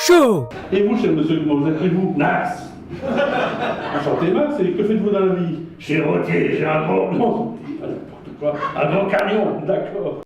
Chaud. Et vous, cher monsieur, comment vous appelez-vous? Nax. Enchanté, Max, et que faites-vous dans la vie? Je suis routier, j'ai un gros... Non, n'importe quoi. Un grand camion, d'accord.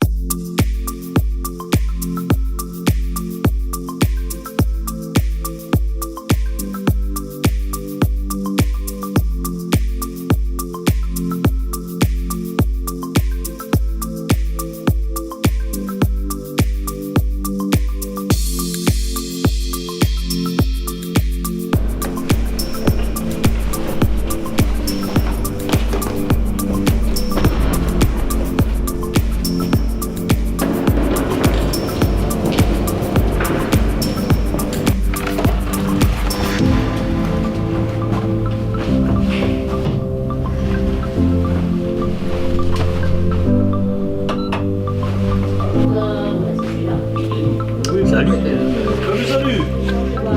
Salut.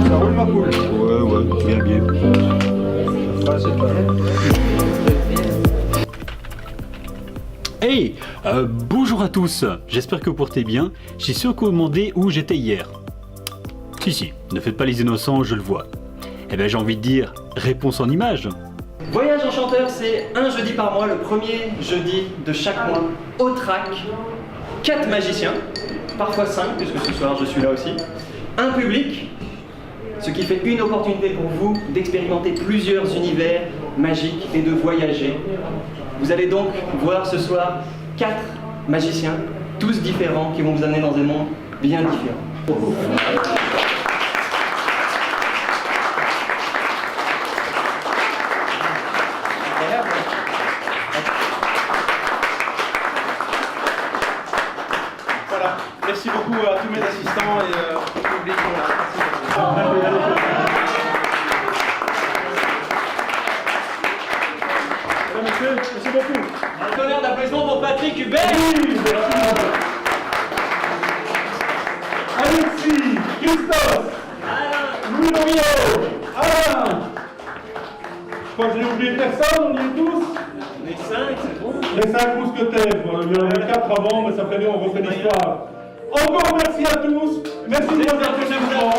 Ça roule ma poule? Ouais, bien. Ouais, c'est pas... Hey, bonjour à tous, j'espère que vous portez bien. J'ai sûr que vous me demandez où j'étais hier. Si, ne faites pas les innocents, je le vois. Eh bien j'ai envie de dire, réponse en images. Voyage Enchanteur, c'est un jeudi par mois, le premier jeudi de chaque mois, au track. 4 magiciens, parfois 5, puisque ce soir je suis là aussi. Un public, ce qui fait une opportunité pour vous d'expérimenter plusieurs univers magiques et de voyager. Vous allez donc voir ce soir 4 magiciens, tous différents, qui vont vous amener dans un monde bien différent. Voilà, merci beaucoup à tous mes assistants et au public. Merci beaucoup. Un tonnerre d'applaudissements pour Patrick Hubert. Alexis, Christophe, Louis Loriot, Alain. Je crois que je n'ai oublié personne, on y est tous. Les 5, c'est bon. Les 5 mousquetaires, voilà, il y en avait 4 avant, mais ça fait bien, on refait l'histoire. Encore merci à tous, merci de votre applaudissement.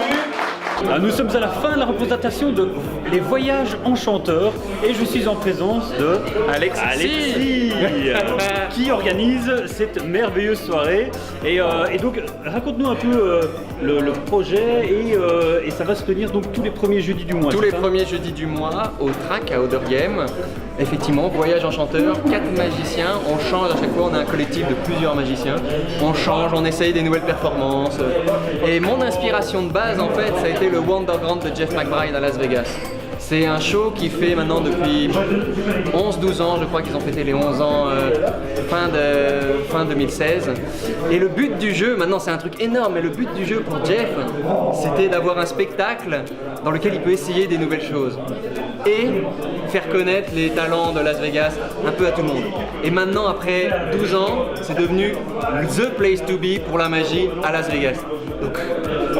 Nous sommes à la fin de la représentation de Les Voyages Enchanteurs et je suis en présence de Alexis qui organise cette merveilleuse soirée. Et donc raconte-nous un peu le projet et ça va se tenir donc tous les premiers jeudis du mois. Tous les premiers jeudis du mois au track à Other Game. Effectivement, Voyage Enchanteur, 4 magiciens, on change à chaque fois, on a un collectif de plusieurs magiciens, on change, on essaye des nouvelles performances. Et mon inspiration de base en fait, ça a été le Wonderground de Jeff McBride à Las Vegas. C'est un show qui fait maintenant depuis 11-12 ans, je crois qu'ils ont fêté les 11 ans fin 2016. Et le but du jeu, maintenant c'est un truc énorme, mais le but du jeu pour Jeff, c'était d'avoir un spectacle dans lequel il peut essayer des nouvelles choses. Et faire connaître les talents de Las Vegas un peu à tout le monde. Et maintenant, après 12 ans, c'est devenu the place to be pour la magie à Las Vegas. Donc,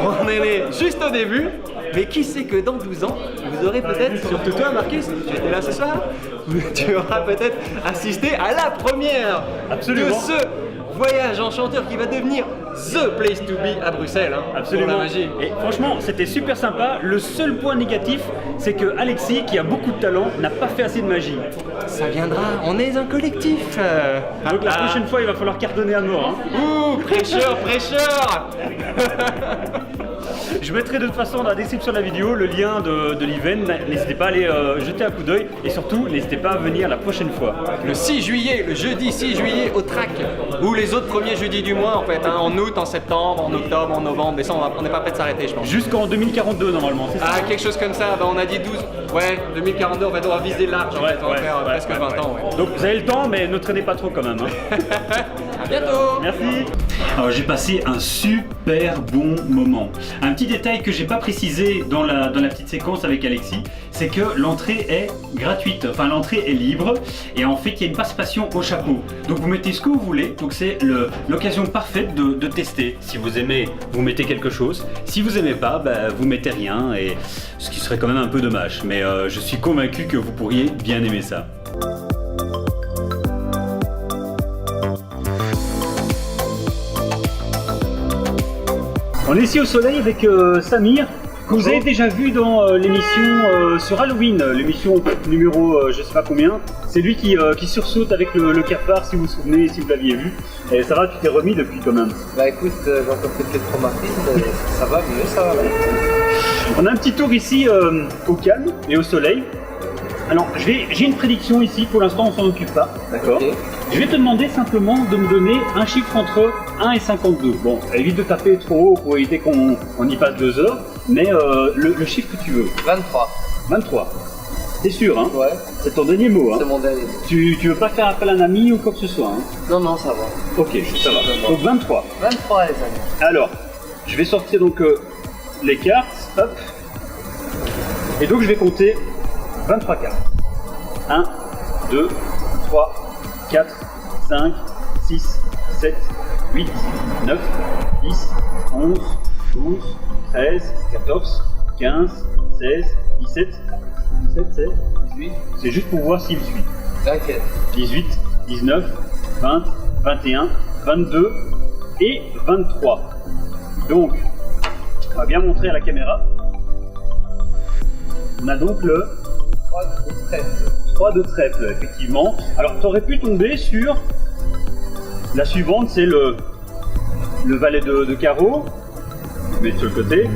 on est né juste au début, mais qui sait que dans 12 ans, vous aurez peut-être, surtout toi Marcus, tu étais là ce soir, tu auras peut-être assisté à la première de ce Voyage Enchanteur qui va devenir the place to be à Bruxelles, pour la magie. Et franchement, c'était super sympa. Le seul point négatif, c'est que Alexis, qui a beaucoup de talent, n'a pas fait assez de magie. Ça viendra, on est un collectif. Donc la prochaine fois, il va falloir cartonner à mort. Ouh, prêcheur. Je mettrai de toute façon dans la description de la vidéo le lien de l'event. N'hésitez pas à aller jeter un coup d'œil et surtout, n'hésitez pas à venir la prochaine fois. Le 6 juillet, le jeudi 6 juillet au track, ou les autres premiers jeudis du mois en fait, en août, en septembre, en octobre, en novembre, décembre, on n'est pas prêt de s'arrêter je pense. Jusqu'en 2042 normalement, c'est ça? Ah, quelque chose comme ça, on a dit 12, ouais, 2042, on va viser large, on va faire presque 20 ans. Ouais. Donc vous avez le temps, mais ne traînez pas trop quand même. À bientôt. Merci. Alors j'ai passé un super bon moment. Un petit détail que j'ai pas précisé dans la petite séquence avec Alexis, c'est que l'entrée est gratuite, enfin l'entrée est libre et en fait il y a une participation au chapeau. Donc vous mettez ce que vous voulez, donc c'est l'occasion parfaite de tester. Si vous aimez, vous mettez quelque chose. Si vous aimez pas, vous mettez rien, et ce qui serait quand même un peu dommage. Mais je suis convaincu que vous pourriez bien aimer ça. On est ici au soleil avec Samir, que vous avez déjà vu dans l'émission sur Halloween, l'émission numéro je sais pas combien. C'est lui qui sursaute avec le cafard, si vous vous souvenez, si vous l'aviez vu. Et ça va, tu t'es remis depuis quand même. Bah écoute, j'ai encore fait quelques traumatismes, ça va mieux, ça va mieux. On a un petit tour ici au calme et au soleil. Alors, j'ai une prédiction ici, pour l'instant on s'en occupe pas, d'accord. Ok. Je vais te demander simplement de me donner un chiffre entre 1 et 52. Bon, évite de taper trop haut pour éviter qu'on y passe 2 heures, mais le chiffre que tu veux. 23. 23. T'es sûr, hein? Ouais, C'est ton dernier mot, hein? c'est mon dernier. Tu veux pas faire appel à un ami ou quoi que ce soit, hein? Non, non, ça va. Ok, ça va. Donc 23. 23 les amis. Alors, je vais sortir donc les cartes, hop. Et donc je vais compter 23 cartes. 1, 2, 3, 4, 5, 6, 7, 8, 9, 10, 11, 12, 13, 14, 15, 16, 17, 17, 16, 18. C'est juste pour voir s'il suit. T'inquiète. 18, 19, 20, 21, 22 et 23. Donc, on va bien montrer à la caméra. On a donc le 3 de trèfle, effectivement. Alors, tu aurais pu tomber sur la suivante, c'est le valet de carreau. Je vais mettre sur le côté.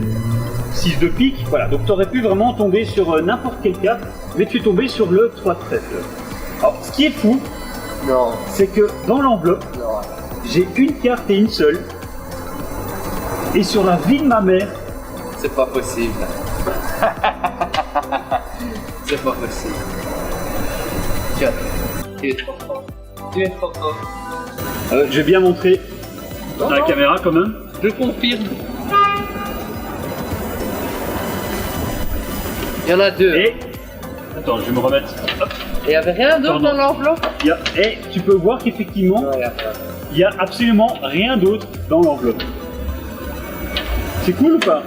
6 de pique, voilà. Donc, tu aurais pu vraiment tomber sur n'importe quelle carte, mais tu es tombé sur le 3 de trèfle. Alors, ce qui est fou, Non, c'est que dans l'enveloppe, non. j'ai une carte et une seule. Et sur la vie de ma mère, C'est pas possible. C'est pas possible. Tiens, tu es trop fort. Tu es trop fort. je vais bien montrer Non, à la non. caméra quand même. Je confirme. Il y en a deux. Et attends, je vais me remettre. Hop, Et il n'y avait rien d'autre Pardon. dans l'enveloppe? et tu peux voir qu'effectivement, Non, il n'y a rien. il n'y a absolument rien d'autre dans l'enveloppe. C'est cool ou pas?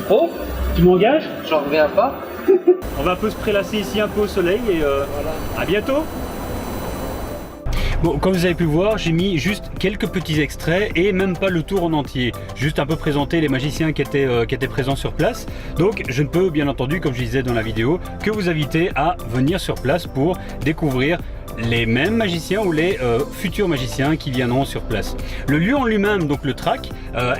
Trop? Tu m'engages? J'en reviens pas. On va un peu se prélasser ici un peu au soleil et à bientôt. Bon, comme vous avez pu voir, j'ai mis juste quelques petits extraits et même pas le tour en entier. Juste un peu présenter les magiciens qui étaient présents sur place. Donc je ne peux bien entendu, comme je disais dans la vidéo, que vous inviter à venir sur place pour découvrir les mêmes magiciens ou les futurs magiciens qui viendront sur place. Le lieu en lui-même, donc le track,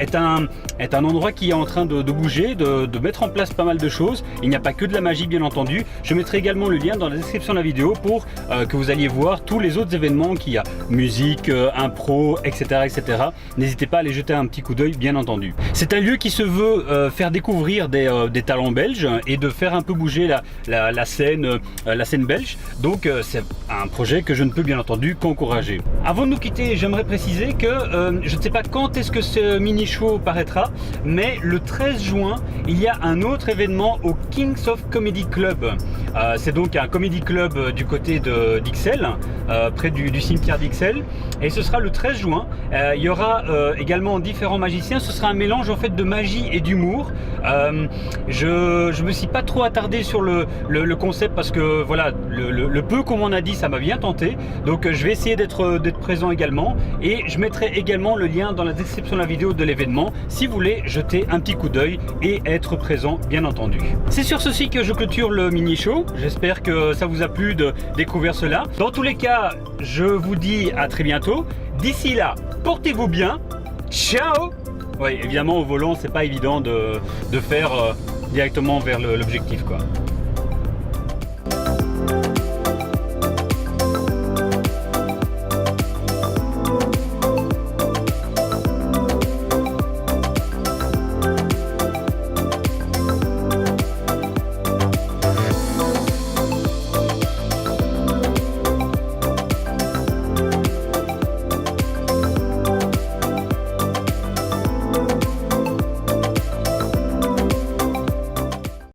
est un endroit qui est en train de bouger, de mettre en place pas mal de choses. Il n'y a pas que de la magie bien entendu. Je mettrai également le lien dans la description de la vidéo pour que vous alliez voir tous les autres événements qu'il y a. Musique, impro, etc. etc. N'hésitez pas à aller jeter un petit coup d'œil bien entendu. C'est un lieu qui se veut faire découvrir des talents belges et de faire un peu bouger la scène belge. Donc c'est un projet que je ne peux bien entendu qu'encourager. Avant de nous quitter, j'aimerais préciser que je ne sais pas quand est-ce que ce mini-show paraîtra, mais le 13 juin, il y a un autre événement au Kings of Comedy Club. C'est donc un comedy club du côté d'Ixelles, près du cimetière d'Ixelles, et ce sera le 13 juin. Il y aura également différents magiciens. Ce sera un mélange en fait de magie et d'humour. Je me suis pas trop attardé sur le concept parce que voilà, le peu qu'on m'en a dit, ça m'a bien tenté. Donc je vais essayer d'être présent également, et je mettrai également le lien dans la description de la vidéo de l'événement si vous voulez jeter un petit coup d'œil et être présent bien entendu. C'est sur ceci que je clôture le mini show. J'espère que ça vous a plu de découvrir cela. Dans tous les cas, je vous dis à très bientôt. D'ici là, portez-vous bien. Ciao. Oui, évidemment au volant c'est pas évident de faire directement vers l'objectif quoi.